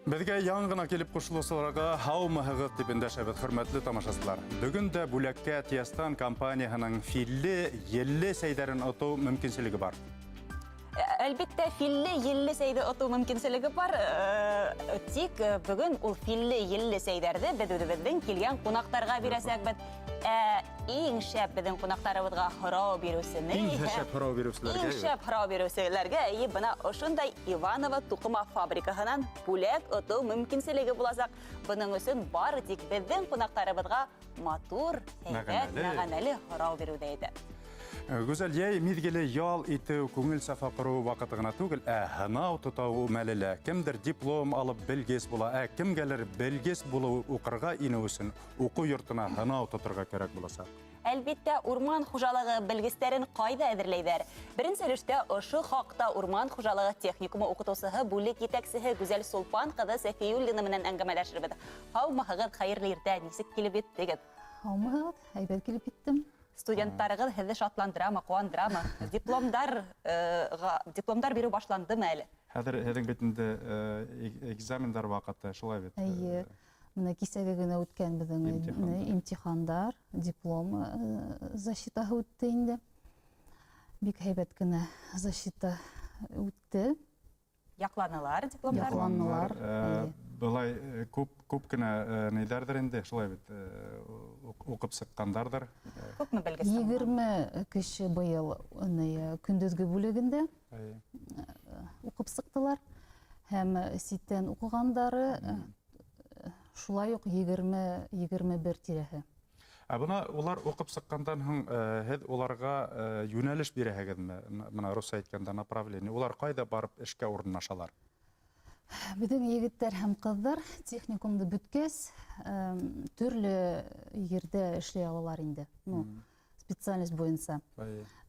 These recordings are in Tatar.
Бізге яңғына келіп қошылысыларға хаумығығыз деп ендәшәбіз, хөрмәтле тамашасылар. Бүгін де бүләккә Тиястан компанияның филле, елле сәйдәрін оту мүмкіншілігі бар. Әлбетте, филле, елле сәйді оту мүмкіншілігі бар. Тик бүгін ул филле, елле сәйдәрді біздің келген қонақтарға бересек бәд. Ең шәп біздің қонақтарымызға хұрау берусіні. Ең шәп хұрау берусілерге бұна ұшындай Иваново тұқыма фабрикаһынан бүләк оту мүмкіншілігі боласақ, бұның үшін бар тек біздің қонақтарымызға матур, әйбәт, мәғәнәлі хұрау беру дейді. Güzel yey mizgili yal iti көңіл сафа құру вақытығына түгіл, ғынау тұтау мәлілі. Кімдір диплом алып білгес бола, кім кәлір білгес болу ұқырға ині өсін, оқу йұртына ғынау тұтырға керек боласа. Әлбетте, урман хужалығы білгістерін қайда әдірлейдер. Бірінші үліште ұшы хақта урман хужалығы техникумы оқытусығы бүлік етексігі Güzel Солпан қыды Сәфиюллина менен әңгімеләшірбеді. Хау мағығыд қайырлы ерді, несік келіп еттігід? Хау мағығыд, әйбәт келіп еттім. Студенттарығыз хізі шатландырама, қуандырама. Дипломдар беру башланды ма әлі? Хәдің бетінде экзамендар вақытты шылай бет? Әйе. Мына кесәгігіні өткен біздің имтихандар, диплом защитаға өтті енді. Бек әйбәт кіні защита өтті. Яқланылар, дипломдар? Яқланылар. Бұлай көп кіні нейдардыр енді, шылай бет, оқып сыққандардар. Көп мі білгісі? 20 кіші бұйыл күндізгі бөлігінде оқып сықтылар. Әм сеттен оқығандары шулай оқ 21 тирәхі. Бұна олар оқып сыққандан оларға юнәліш берәхәгіз мұна Руса айтканда направление. Олар қайда барып ішке орынашалар? Біздің егіттер һәм қыздар техникумды бүткәс, түрлі ерде эшлей алалар инде. Специалист бойынса.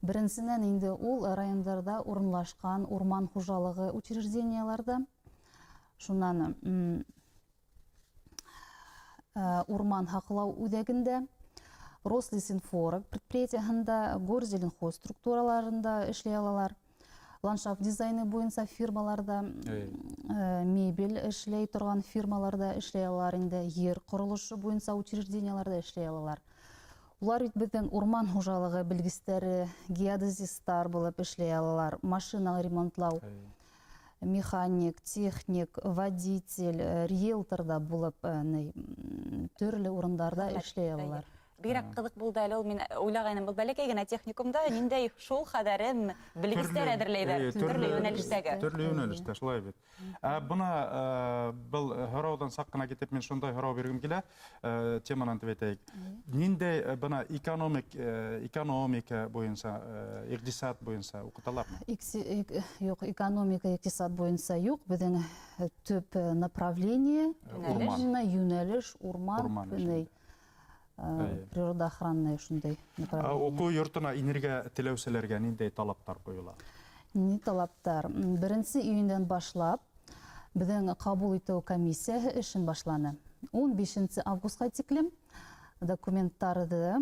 Біріншісінен инде ул райондарда орынлашқан урман хужалығы учрежденияларда. Шунан урман хақылау үдәгінде, Рослесинфорг предприятияһында, Горзеленхоз структураларында эшлей алалар. Ландшафт дизайны бойынса фирмаларда, мебель эшлей тұрған фирмаларда эшлей алалар инде, ер құрылышы бойынса учрежденияларда эшлей алалар. Улар біздің урман хужалығы білгістері, геодезистар болып эшлей алалар, машина ремонтлау, механик, техник, водитель, риэлторда болып түрлі орындарда эшлей алалар. Бирак қызық болды әлі, мен ойлағайным бұл бәлекейгіна техникумда нендей шол қадарын білгістер әдірлейді түрлі өнәліштегі. Түрлі өнәлішті, шылай бет. Бұна бұл хұраудан саққына кетіп, мен шондай хұрау бергім келі, теманан тіветейік. Нендей бұна экономика бойынса, иқтисад бойынса оқыталар ма? Жоқ, экономика, иқтисад бойынса жоқ. Біздің төп направление, юнәліш, урман, природа охранная шундай направление. Оқу йұртына инерге тілеуселерге нендей талаптар қойыла? Не талаптар? Бірінші үйінден башлап, біздің қабыл ету комиссия ішін башланы. 15 августқа теклім документтарды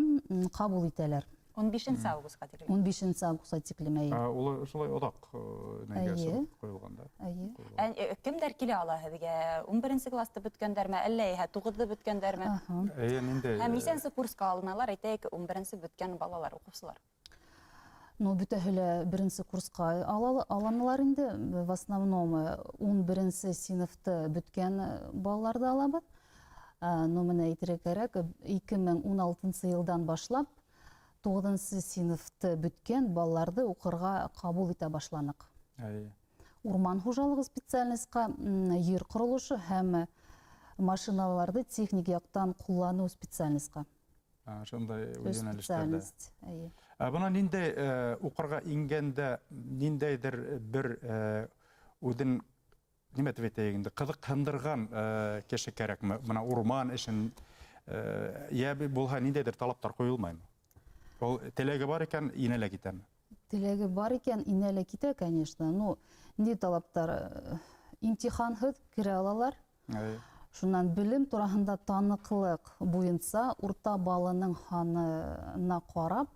қабыл етелер. 15 августқа теклім? 15 августқа теклім, әйе. Олы шылай одақ нәйгесі қойылғанда? Әйе. Кімдер келе ала әдіге? 11 класты бүткендер ме? Әлі 9-ды бүткендер ме? Әйе, нендей? Несенсі курсқа алыналар, әйтейік 11 бүткен балалар, оқушылар? Бүтәхілі бірінші курсқа аланылар енді, в основном 11 синыфты бүткен балаларды алабыд. Мені айтыры керек, 2016 жылдан башлап, 9 синыфты бүткен балаларды оқырға қабыл ете башланық. Урман хужалығы специалистқа ер құрылышы һәм машиналарды техник яқтан құллану специалистқа. Шындай өйенәліштерді. Бұна нендей оқырға ингенде нендейдір бір өдің неметветегінді қызық қандырған кеші керек ме? Бұна урман ішін болға нендейдір талаптар қойылмай ма? Ол телеге бар екен, инелі кетен? Телеге бар екен, инелі кете, конечно. Не талаптар? Имтиханхыд кіре алалар. Шунан білім турағында танықлық бойынса, урта балының ханына қарап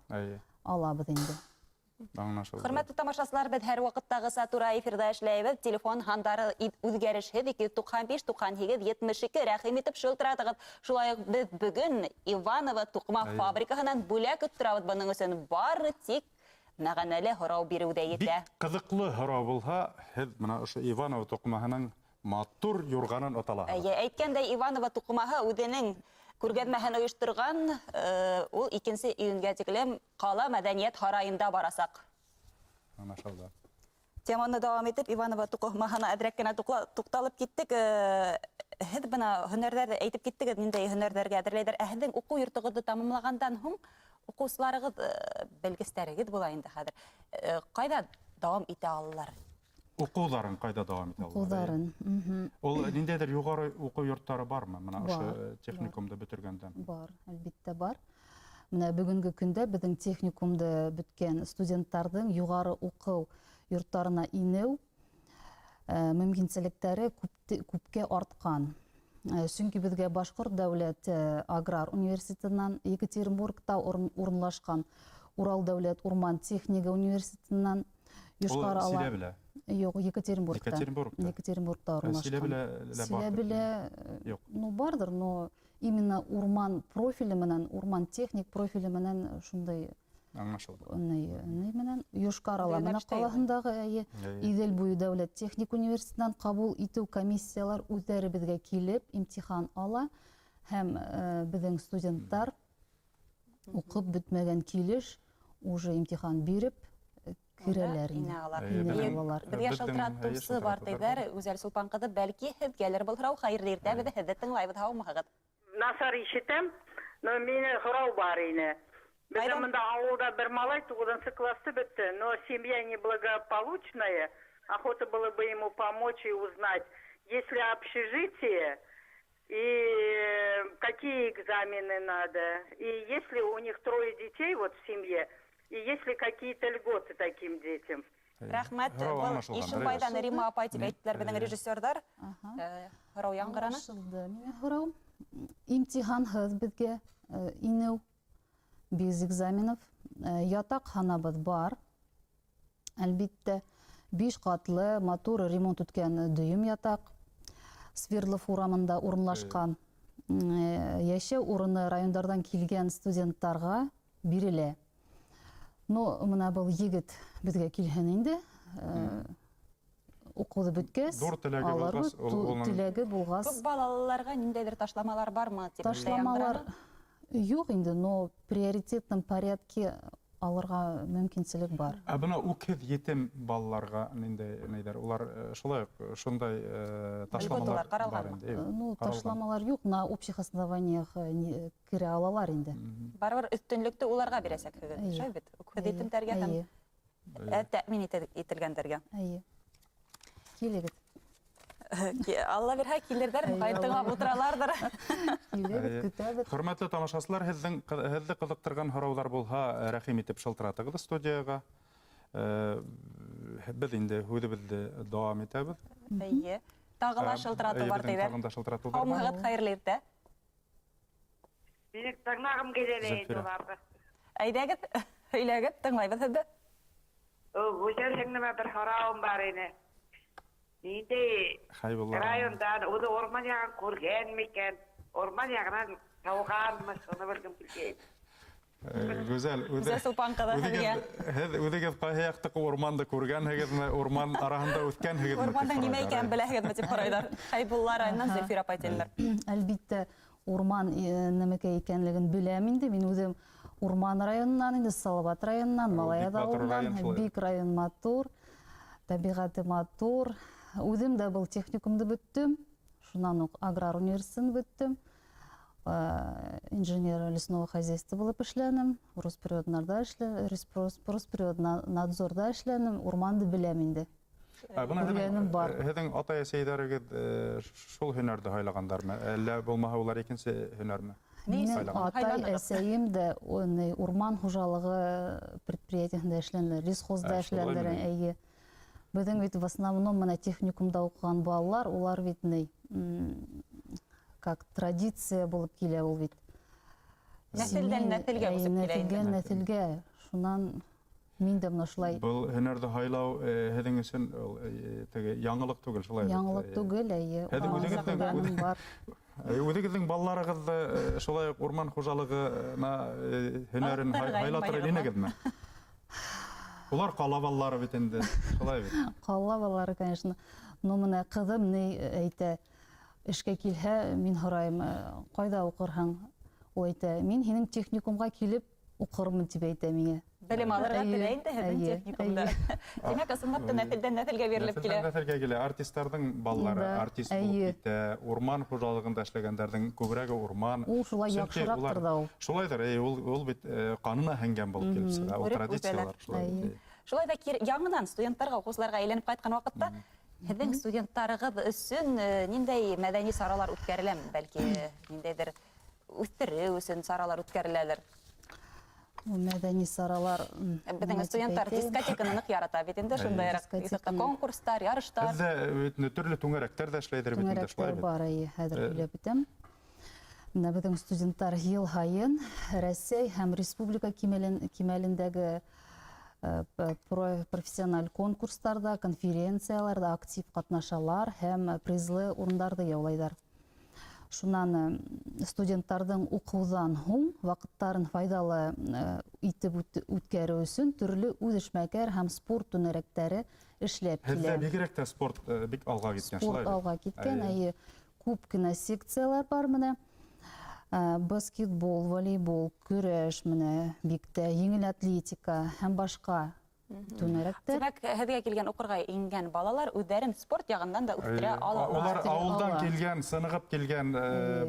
алабыз енді. Аңлашылды. Хөрмәтле тамашачылар, без һәр вакыттагыса тура эфирда эшләйбез. Телефон һандары үзгәрешһез 295-92-72 рәхим итеп шылтыратыгыз. Шулай ук без бүген Иваново туқма фабрикаһынан бүләк торабыз. Буның өчен бары тик мәгънәле һорау бирүдә Бик җитә. кызыклы һорау булһа, һез менә ошо Иваново туқмаһының матур юрганын аталаһыз. Әйткәндәй, Иваново туқмаһы үзенең күргәзмәһен оештырган, ул 2 июньгә тиклем Кала мәдәният һарайында барасак. Аңлашылды. Теманы дәвам итеп, Иваново туқмаһына әдрәк кенә тукталып киттек. Һез бына һөнәрләрдә әйтеп киттегез, ниндәй һөнәрләргә әзерләйдер. Һезнең уку йортыгызды тамамлагандан һуң укучыларыгыз белгечләрегез була инде хәзер. Кайда дәвам итә алалар? Укуларын кайда дәвам итә алалар? Укуларын. Ул ниндәйдер югары уку йортлары бармы? Менә ошо техникумда бетергәндән. Бар, әлбиттә бар. Менә бүгенге көндә безнең техникумда беткән студентларның югары уку йортларына инеү мөмкинчелекләре күпкә арткан. Чөнки безгә Башкорт дәүләт аграр университетыннан, Екатеринбургта урынлашкан Урал дәүләт урман техника университетыннан Юшкар ала. Силәбелә. Юк, Екатеринбургта. Екатеринбургта урынлашкан. Силәбелә Юк. Ну бардыр, но именно урман профиле менән, урман техник профиле менән шундай аңлашылды. Менән Юшкар ала менә калаһындагы Идел буе дәүләт техник университетыннан кабул итү комиссиялар үзләре безгә килеп имтихан ала һәм безнең студентлар укып бетмәгән килеш уже имтихан биреп кирәләр инде. Безгә шылтыратучысы бар диләр, Үзәл Сулпан кызы, бәлки һезгәлер булырау, хәерле иртә без һезне тыңлайбыз, һаумыгыз. Насар ишетем, но мине һорау бар ине. Бездә монда авылда бер малай 9-нчы классы бетте, но семья неблагополучная. Охота было бы ему помочь и узнать, есть ли общежитие и какие экзамены надо. И есть ли у них 3 детей вот в семье, и есть ли какие-то льготы таким детям. Рәхмәт. Ишембайдан Рима апай дип әйттеләр безнең режиссерлар. Һорау яңгыраны. Мине һорау. Имтиханһыз безгә инеү без экзаменов. Ятакханабыз бар. Әлбиттә 5 катлы матур ремонт үткән дөйем ятак. Свердлов урамында урынлашкан. Яшәү урыны райондардан килгән студентларга бирелә. Но менә бу егет безгә килгән инде. Укуды беткәс, теләге булгас. Күп балаларга ниндәйдер ташламалар бармы? Ташламалар юк инде, но приоритетным порядке алырга мөмкинчелек бар. Бuna укез етем балаларга ниндәйдер, улар шулай шундай ташламалар бар инде. Ну, ташламалар юк, на общих основаниях кире алалар инде. Барыбер өстөнлүктө уларга бирәсәк хәзер. Шулай бит. Укуды етемдәргә һәм тәэмин ителгәндәргә. Килегез. Алла бирһә килердер, кайтыңа утыралардыр. Килегез, көтәбез. Хөрмәтле тамашачылар, һезне кызыктырган һораулар булһа, рәхим итеп шылтыратыгыз студияга. Без инде үзебезне дәвам итәбез. Әйе. Тагыла шылтырату бар диләр. Һаумыгыз хәерле иртә. Мине тыңлагым килә инде уларга. Әйдәгез, һөйләгез, тыңлайбыз һезне. Үзәл сеңнәмә бер һорауым бар ине. Инде райондан уды орман ягын күргән микән? Орман ягынан тауганмы, шуны белгем килә. Үзәл Сулпан кызы һезгә. Үзегез кайһы яктагы орманды күргәнһегезме, орман араһында үткәнһегезме? Орманның нимә икәнен беләһегезме дип һорайлар. Хәйбулла районыннан Зөлфир апай диләр. Әлбиттә, урман нимәкә икәнлеген беләм инде. Мин үзем урман районыннан, инде Салават районыннан, Малаяд авылыннан, бик район матур, табигаты матур. Үзем дә был техникумды беттем. Шуннан ук аграр университетын беттем. Инженер лесного хозяйства булып эшләнем. Росприроднарда эшләнем, Росприроднадзорда эшләнем. Урманды беләм инде. Һезнең ата-әсәйләрегез шул һөнәрдә һайлагандармы? Әллә булмаһа улар икенче һөнәрме? Ата-әсәем дә урман хуҗалыгы предприятиесендә эшләнделәр, лесхозда эшләнделәр. Әйе. Безнең бит в основном менә техникумда укыган балалар, улар бит как традиция булып килә ул бит. Нәселдән нәселгә үсеп килә. Нәселгә. Шуннан Мин дә менә шулай Был һөнәрде һайлау һеҙҙең өсөн теге яңылык түгел, шулай. яңылык түгел, әйе. Һеҙ Белгәнем бар. Үҙегеҙҙең балаларығыҙҙы шулай уҡ урман хужалығына һөнәрен һайлатыр инегеҙме? Улар ҡала балалары бит инде, шулай бит. Ҡала балалары, конечно. Но менә ҡыҙым ни әйтә, эшкә килһә, мин һорайым, ҡайҙа уҡырһың? Ул әйтә, мин һинең техникумға килеп уҡырмын тип әйтә миңә. Белем алырға теләй инде һеҙҙең техникумда. Тимәк, ысынлап та нәҫелдән нәҫелгә бирелеп килә. Нәҫелгә килә. Артисттарҙың балалары артист булып китә. Урман хужалығында эшләгәндәрҙең күберәге урман. Ул шулай яҡшыраҡтыр ҙа ул. Шулайҙыр, ул бит ҡанына һеңгән булып килеп сыға. Ул традициялар шулай. Шулай ҙа яңынан студенттарға, уҡыусыларға әйләнеп ҡайтҡан ваҡытта, һеҙҙең студенттарығыҙ өсөн ниндәй мәҙәни саралар үткәреләме? Бәлки, ниндәйҙер үҫтереү өсөн саралар үткәреләлер? Мәҙәни саралар... Беҙҙең студенттар дискотеканы ныҡ ярата бит инде, шундайыраҡ конкурстар, ярыштар. Һеҙҙә төрлө түңәрәктәр ҙә эшләйҙер бит инде, шулай Түңәрәктәр бит. бар, хәҙер һөйләп бөтәм. Менә беҙҙең студенттар йыл һайын Рәсәй һәм республика кимәлендәге профессиональ конкурстарда, конференцияларда актив ҡатнашалар һәм призлы урындарҙы яулайҙар. Шунан студенттарҙың уҡыуҙан һуң ваҡыттарын файҙалы итеп үткәреү өсөн төрлө үҙешмәкәр һәм спорт түңәрәктәре эшләп килә. Һеҙҙә бигерәк тә спорт бик алға киткән, шулай. Спорт алға киткән, күп кенә секциялар бар менә. Баскетбол, волейбол, көрәш менә, бик тә еңел атлетика һәм башҡа түңәрәктәр. Тимәк, һеҙгә килгән уҡырға ингән балалар үҙҙәрен спорт яғынан да үҫтерә алалар. Улар ауылдан килгән, сынығып килгән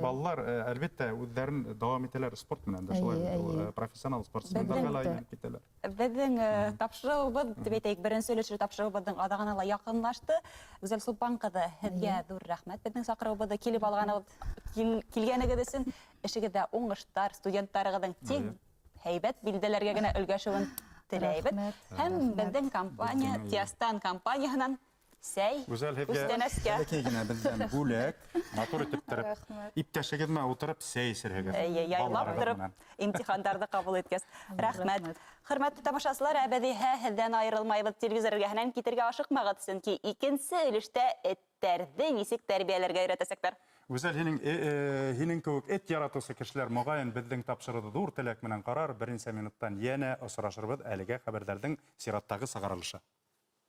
балалар, әлбиттә, үҙҙәрен дауам итәләр спорт менән дә, шулай. Профессионал спортсмендарға ла әйләнеп китәләр. Беҙҙең тапшырыуыбыҙ, тип әйтәйек, беренсе өлөшлө тапшырыуыбыҙҙың аҙағына ла яҡынлашты. Гүзәл Сулпан ҡыҙы, һеҙгә ҙур рәхмәт. Беҙҙең саҡырыуыбыҙҙы килеп килгәнегеҙ өсөн, эшегеҙҙә уңыштар, студенттарығыҙҙың тик һәйбәт билдәләргә генә өлгәшеүен теләйбеҙ. Һәм беҙҙең компания, Тиастан компанияһынан сәй, күстәнәскә. Генә беҙҙән бүләк, матур итеп торып, иптәшегеҙ менән ултырып сәй эсерһегеҙ. Яйлап торып, имтихандарҙы ҡабул иткәс. Рәхмәт. Хөрмәтле тамашасылар, әбәҙиһә һеҙҙән айырылмайбыҙ. Телевизор эргәһенән китергә ашыҡмағыҙ, сөнки икенсе өлөштә эттәрҙе нисек тәрбиәләргә өйрәтәсәктәр. Гүзәл, һинең кеүек эт яратыусы кешеләр моғайын беҙҙең тапшырыуҙы ҙур теләк менән ҡарар. Беренсе минуттан йәнә осрашырбыҙ әлегә хәбәрҙәрҙең сираттағы сығарылышы.